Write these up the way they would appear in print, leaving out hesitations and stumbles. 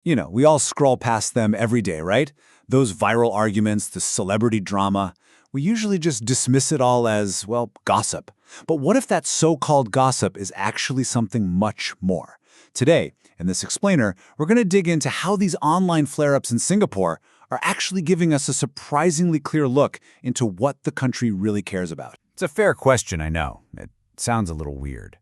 We all scroll past them every day, right? Those viral arguments, the celebrity drama. We usually just dismiss it all as, well, gossip. But what if that so-called gossip is actually something much more? Today, in this explainer, we're going to dig into how these online flare-ups in Singapore are actually giving us a surprisingly clear look into what the country really cares about. It's a fair question, I know. It sounds a little weird.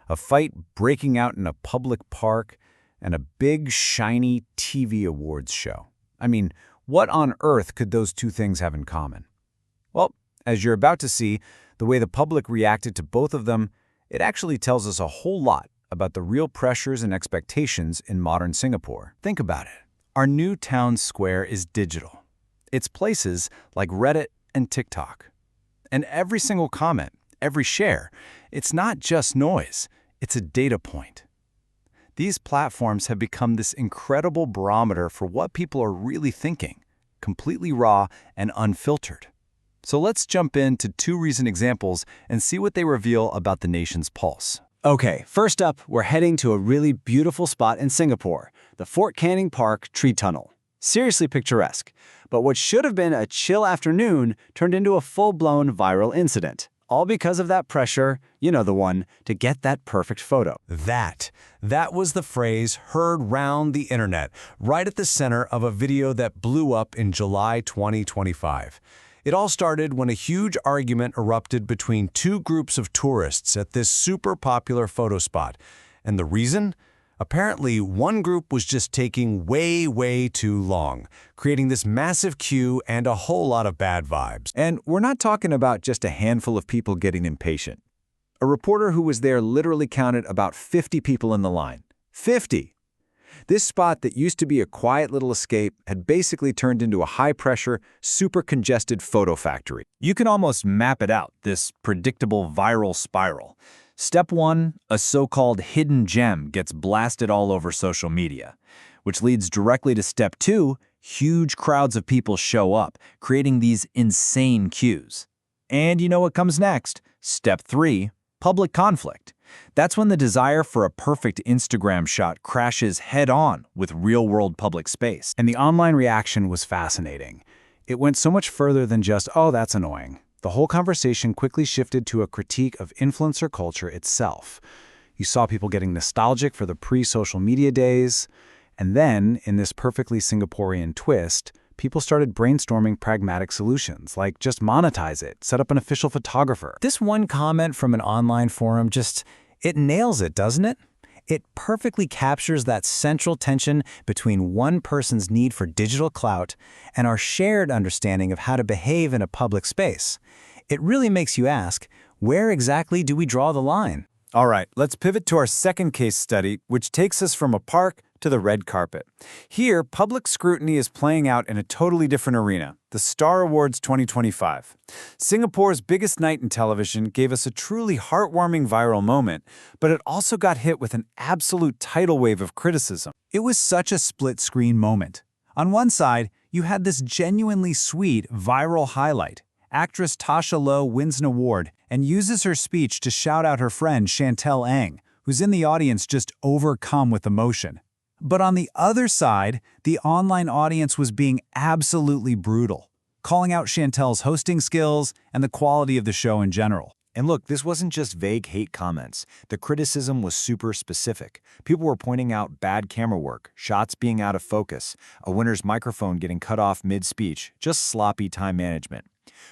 A fight breaking out in a public park and a big, shiny TV awards show. I mean, what on earth could those two things have in common? Well, as you're about to see, the way the public reacted to both of them, it actually tells us a whole lot about the real pressures and expectations in modern Singapore. Think about it. Our new town square is digital. It's places like Reddit and TikTok. And every single comment, every share, it's not just noise, it's a data point. These platforms have become this incredible barometer for what people are really thinking, completely raw and unfiltered. So let's jump into two recent examples and see what they reveal about the nation's pulse. Okay, first up, we're heading to a really beautiful spot in Singapore, the Fort Canning Park Tree Tunnel. Seriously picturesque, but what should have been a chill afternoon turned into a full-blown viral incident. All because of that pressure, you know the one, to get that perfect photo. That was the phrase heard round the internet, right at the center of a video that blew up in July 2025. It all started when a huge argument erupted between two groups of tourists at this super popular photo spot. And the reason? Apparently, one group was just taking way too long, creating this massive queue and a whole lot of bad vibes. And we're not talking about just a handful of people getting impatient. A reporter who was there literally counted about 50 people in the line. 50! This spot that used to be a quiet little escape had basically turned into a high-pressure, super congested photo factory. You can almost map it out, this predictable viral spiral. Step 1, a so-called hidden gem gets blasted all over social media, which leads directly to Step 2, huge crowds of people show up, creating these insane queues. And you know what comes next? Step 3, public conflict. That's when the desire for a perfect Instagram shot crashes head-on with real-world public space. And the online reaction was fascinating. It went so much further than just, oh, that's annoying. The whole conversation quickly shifted to a critique of influencer culture itself. You saw people getting nostalgic for the pre-social media days, and then, in this perfectly Singaporean twist, people started brainstorming pragmatic solutions, like just monetize it, set up an official photographer. This one comment from an online forum it nails it, doesn't it? It perfectly captures that central tension between one person's need for digital clout and our shared understanding of how to behave in a public space. It really makes you ask, where exactly do we draw the line? All right, let's pivot to our second case study, which takes us from a park to the red carpet. Here, public scrutiny is playing out in a totally different arena, the Star Awards 2025. Singapore's biggest night in television gave us a truly heartwarming viral moment, but it also got hit with an absolute tidal wave of criticism. It was such a split-screen moment. On one side, you had this genuinely sweet viral highlight. Actress Tasha Lowe wins an award and uses her speech to shout out her friend Chantel Ang, who's in the audience just overcome with emotion. But on the other side, the online audience was being absolutely brutal, calling out Chantel's hosting skills and the quality of the show in general. And look, this wasn't just vague hate comments. The criticism was super specific. People were pointing out bad camera work, shots being out of focus, a winner's microphone getting cut off mid-speech, just sloppy time management.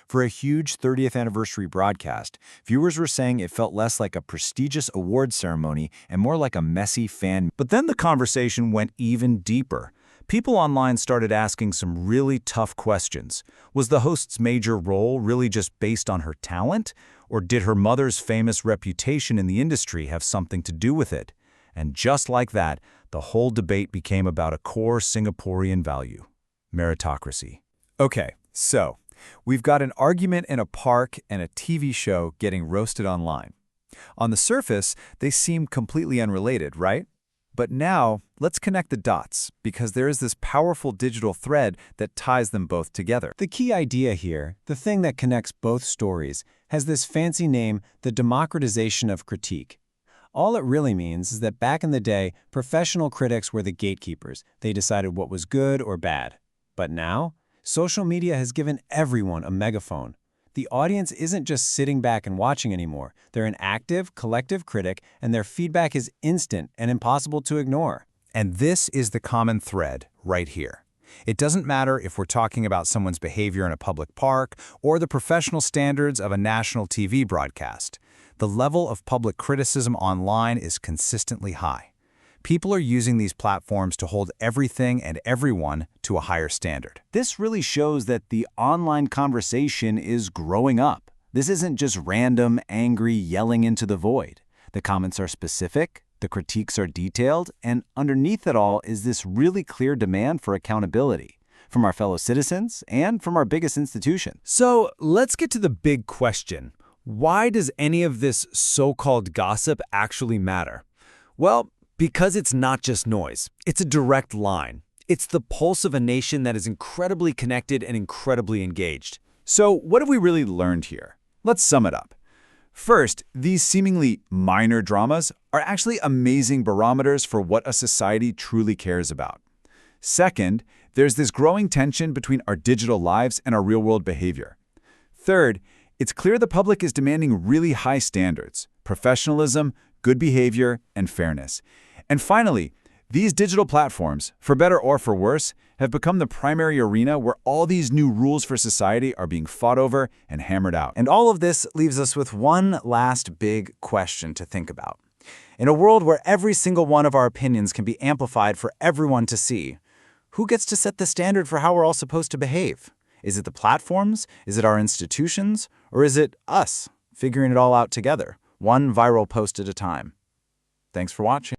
For a huge 30th anniversary broadcast, viewers were saying it felt less like a prestigious award ceremony and more like a messy fan. But then the conversation went even deeper. People online started asking some really tough questions. Was the host's major role really just based on her talent? Or did her mother's famous reputation in the industry have something to do with it? And just like that, the whole debate became about a core Singaporean value: meritocracy. Okay, so we've got an argument in a park and a TV show getting roasted online. On the surface, they seem completely unrelated, right? But now, let's connect the dots, because there is this powerful digital thread that ties them both together. The key idea here, the thing that connects both stories, has this fancy name, the democratization of critique. All it really means is that back in the day, professional critics were the gatekeepers. They decided what was good or bad. But now, social media has given everyone a megaphone. The audience isn't just sitting back and watching anymore. They're an active, collective critic, and their feedback is instant and impossible to ignore. And this is the common thread right here. It doesn't matter if we're talking about someone's behavior in a public park or the professional standards of a national TV broadcast. The level of public criticism online is consistently high. People are using these platforms to hold everything and everyone to a higher standard. This really shows that the online conversation is growing up. This isn't just random, angry yelling into the void. The comments are specific, the critiques are detailed, and underneath it all is this really clear demand for accountability from our fellow citizens and from our biggest institution. So let's get to the big question. Why does any of this so-called gossip actually matter? Well, because it's not just noise. It's a direct line. It's the pulse of a nation that is incredibly connected and incredibly engaged. So what have we really learned here? Let's sum it up. First, these seemingly minor dramas are actually amazing barometers for what a society truly cares about. Second, there's this growing tension between our digital lives and our real-world behavior. Third, it's clear the public is demanding really high standards, professionalism, good behavior, and fairness. And finally, these digital platforms, for better or for worse, have become the primary arena where all these new rules for society are being fought over and hammered out. And all of this leaves us with one last big question to think about. In a world where every single one of our opinions can be amplified for everyone to see, who gets to set the standard for how we're all supposed to behave? Is it the platforms? Is it our institutions? Or is it us, figuring it all out together, one viral post at a time? Thanks for watching.